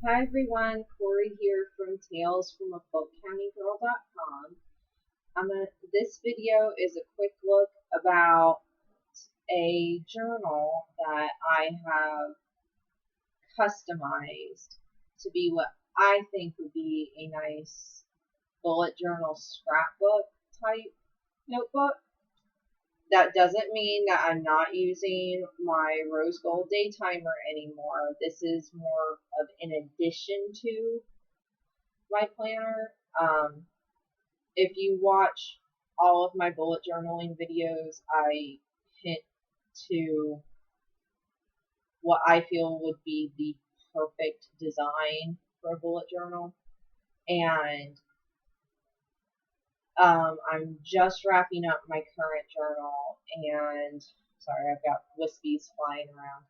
Hi everyone, Corey here from talesfromafultcountygirl.com. This video is a quick look about a journal that I have customized to be what I think would be a nice bullet journal scrapbook type notebook. That doesn't mean that I'm not using my rose gold day timer anymore. This is more of an addition to my planner. If you watch all of my bullet journaling videos, I hint to what I feel would be the perfect design for a bullet journal. And I'm just wrapping up my current journal, and sorry, I've got wispies flying around.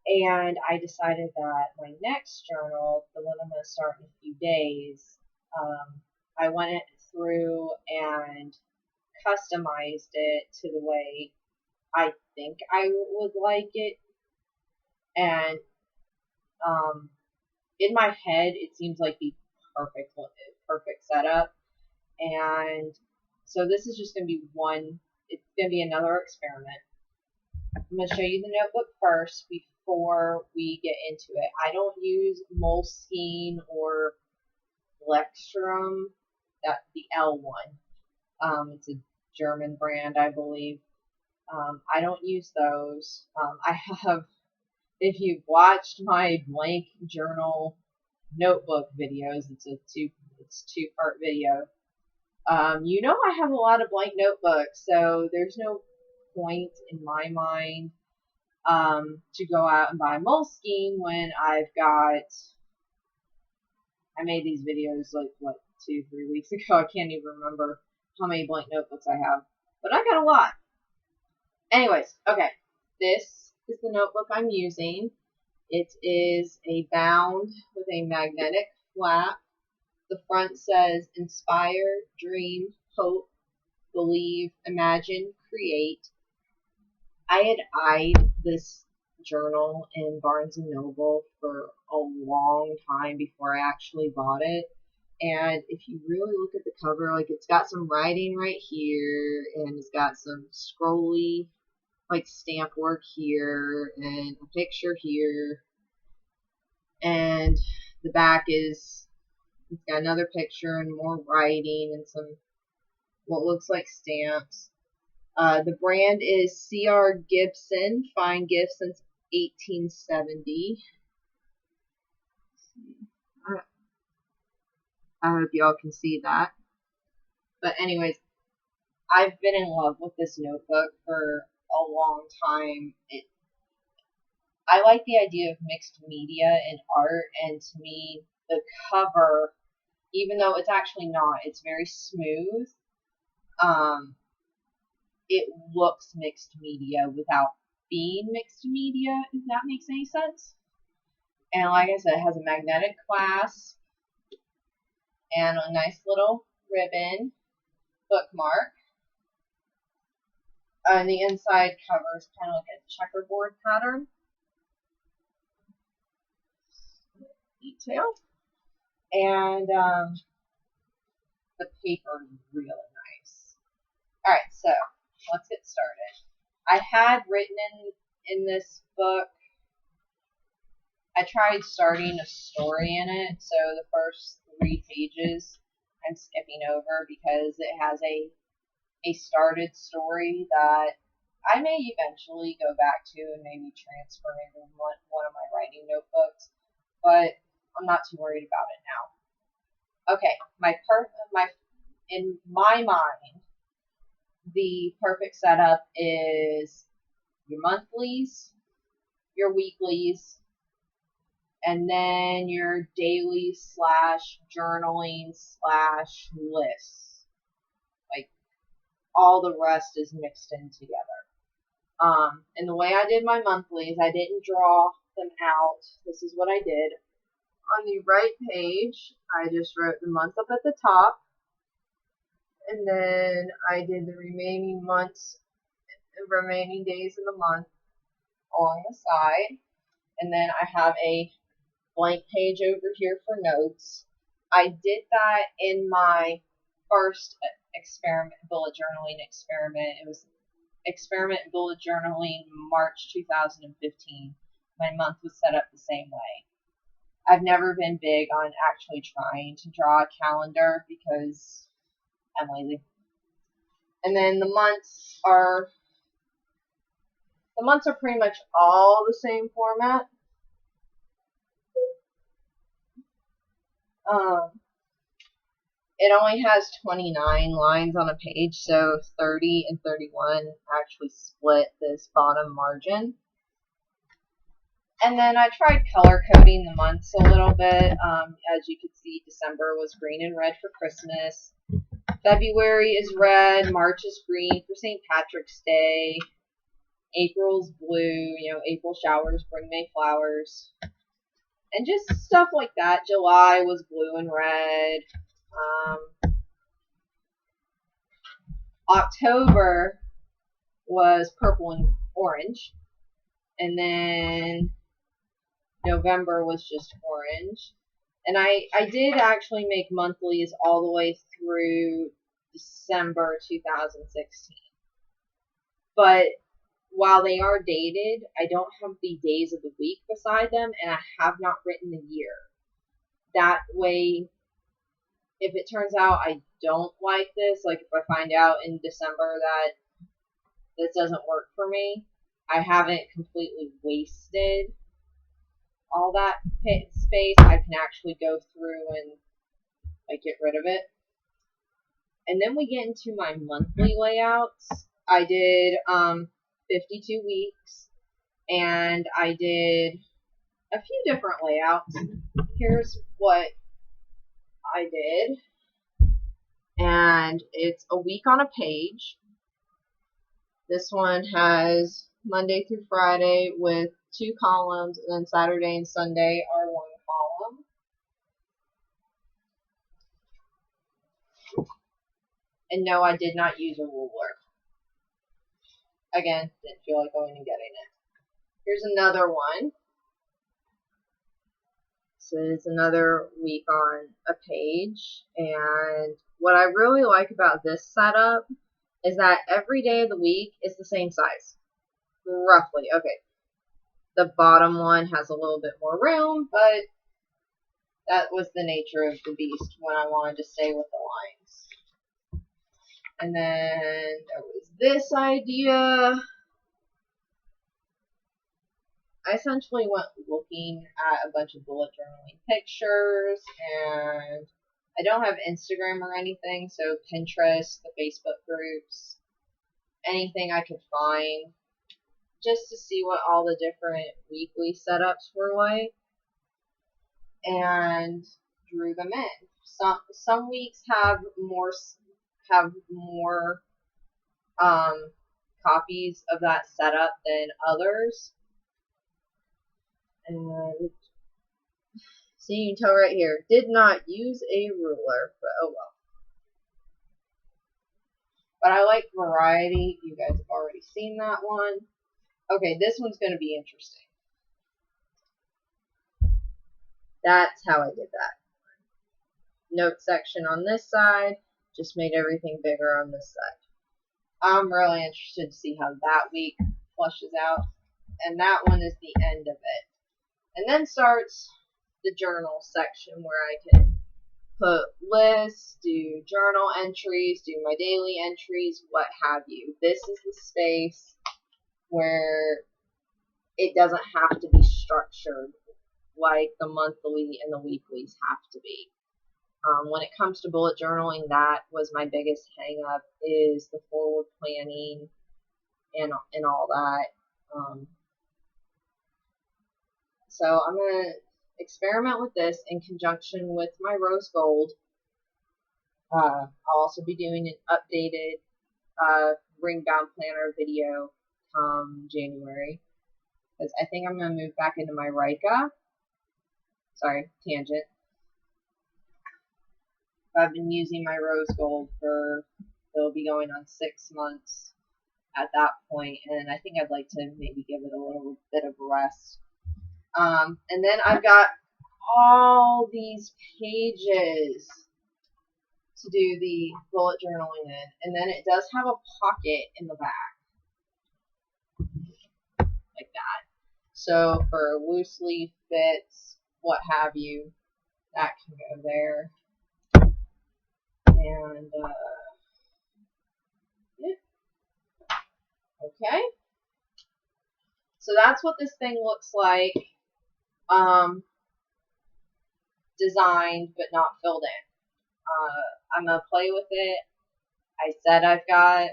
And I decided that my next journal, the one I'm going to start in a few days, I went through and customized it to the way I think I would like it. And in my head, it seems like the perfect setup. And so this is just going to be it's going to be another experiment. I'm going to show you the notebook first before we get into it. I don't use Moleskine or Lexstrom, the L one. It's a German brand, I believe. I don't use those. I have, if you've watched my blank journal notebook videos, it's two-part video. You know I have a lot of blank notebooks, so there's no point in my mind to go out and buy Moleskine when I made these videos like, 2-3 weeks ago. I can't even remember how many blank notebooks I have, but I got a lot. Anyways, okay, this is the notebook I'm using. It is a bound with a magnetic flap. The front says inspire, dream, hope, believe, imagine, create. I had eyed this journal in Barnes & Noble for a long time before I actually bought it. And if you really look at the cover, like, it's got some writing right here, and it's got some scrolly, like, stamp work here, and a picture here. And the back it's got another picture and more writing and some what looks like stamps. The brand is C.R. Gibson, fine gift since 1870. I hope y'all can see that. But anyways, I've been in love with this notebook for a long time. I like the idea of mixed media and art, and to me, the cover, even though it's actually not, it's very smooth. It looks mixed media without being mixed media, if that makes any sense. And like I said, it has a magnetic clasp and a nice little ribbon bookmark. And the inside cover is kind of like a checkerboard pattern. Detail. And the paper is really nice. Alright, so let's get started. I had written in this book, I tried starting a story in it, so the first 3 pages I'm skipping over because it has a started story that I may eventually go back to and maybe transfer into one of my writing notebooks, but I'm not too worried about it now. Okay, in my mind, the perfect setup is your monthlies, your weeklies, and then your daily / journaling / lists. Like, all the rest is mixed in together. And the way I did my monthlies, I didn't draw them out. This is what I did. On the right page, I just wrote the month up at the top, and then I did the remaining months, the remaining days of the month along the side, and then I have a blank page over here for notes. I did that in my first experiment, bullet journaling experiment. It was experiment bullet journaling March 2015. My month was set up the same way. I've never been big on actually trying to draw a calendar because I'm lazy. And then the months are pretty much all the same format. It only has 29 lines on a page, so 30 and 31 actually split this bottom margin. And then I tried color coding the months a little bit. As you can see, December was green and red for Christmas. February is red. March is green for St. Patrick's Day. April's blue. April showers bring May flowers. And just stuff like that. July was blue and red. October was purple and orange. And then November was just orange. And I did actually make monthlies all the way through December 2016. But while they are dated, I don't have the days of the week beside them, and I have not written the year. That way, if it turns out I don't like this, like if I find out in December that this doesn't work for me, I haven't completely wasted all that space. I can actually go through and get rid of it. And then we get into my monthly layouts. I did 52 weeks, and I did a few different layouts. Here's what I did. And it's a week on a page. This one has Monday through Friday with 2 columns, and then Saturday and Sunday are 1 column. And no, I did not use a ruler. Again, didn't feel like going and getting it. Here's another one. So it's another week on a page. And what I really like about this setup is that every day of the week is the same size. Roughly. Okay. The bottom one has a little bit more room, but that was the nature of the beast when I wanted to stay with the lines. And then there was this idea. I essentially went looking at a bunch of bullet journaling pictures, and I don't have Instagram or anything, so Pinterest, the Facebook groups, anything I could find, just to see what all the different weekly setups were like, and drew them in. Some weeks have more copies of that setup than others. And so you can tell right here, did not use a ruler, but oh well. But I like variety. You guys have already seen that one. Okay, this one's going to be interesting. That's how I did that. Note section on this side, just made everything bigger on this side. I'm really interested to see how that week flushes out. And that one is the end of it. And then starts the journal section where I can put lists, do journal entries, do my daily entries, what have you. This is the space where it doesn't have to be structured like the monthly and the weeklies have to be. When it comes to bullet journaling, that was my biggest hang up, is the forward planning and all that. So I'm going to experiment with this in conjunction with my rose gold. I'll also be doing an updated ring bound planner video come January, because I think I'm going to move back into my Rika. Sorry, tangent. I've been using my rose gold it'll be going on 6 months at that point, and I think I'd like to maybe give it a little bit of rest. And then I've got all these pages to do the bullet journaling in. And then it does have a pocket in the back. Like that. So for loose leaf bits, what have you, that can go there. And, yeah. Okay. So that's what this thing looks like. Designed but not filled in. I'm going to play with it. I said I've got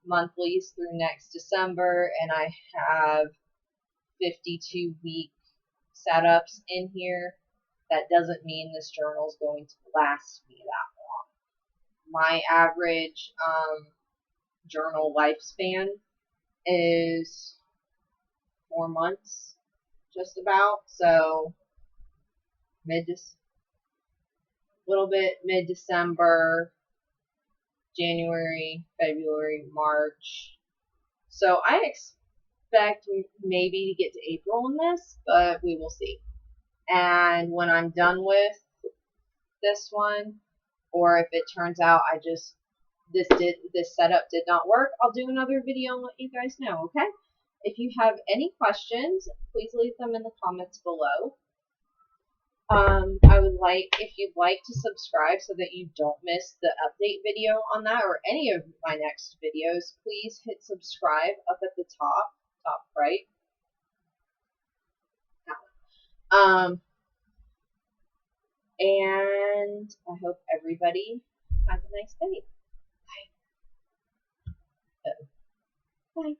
monthlies through next December, and I have 52-week setups in here. That doesn't mean this journal is going to last me that long. My average journal lifespan is 4 months, just about. So mid-December, January, February, March. So I expect maybe to get to April in this, but we will see. And when I'm done with this one, or if it turns out this setup did not work, I'll do another video and let you guys know, okay? If you have any questions, please leave them in the comments below. If you'd like to subscribe so that you don't miss the update video on that or any of my next videos, please hit subscribe up at the top right. And I hope everybody has a nice day. Bye. Bye.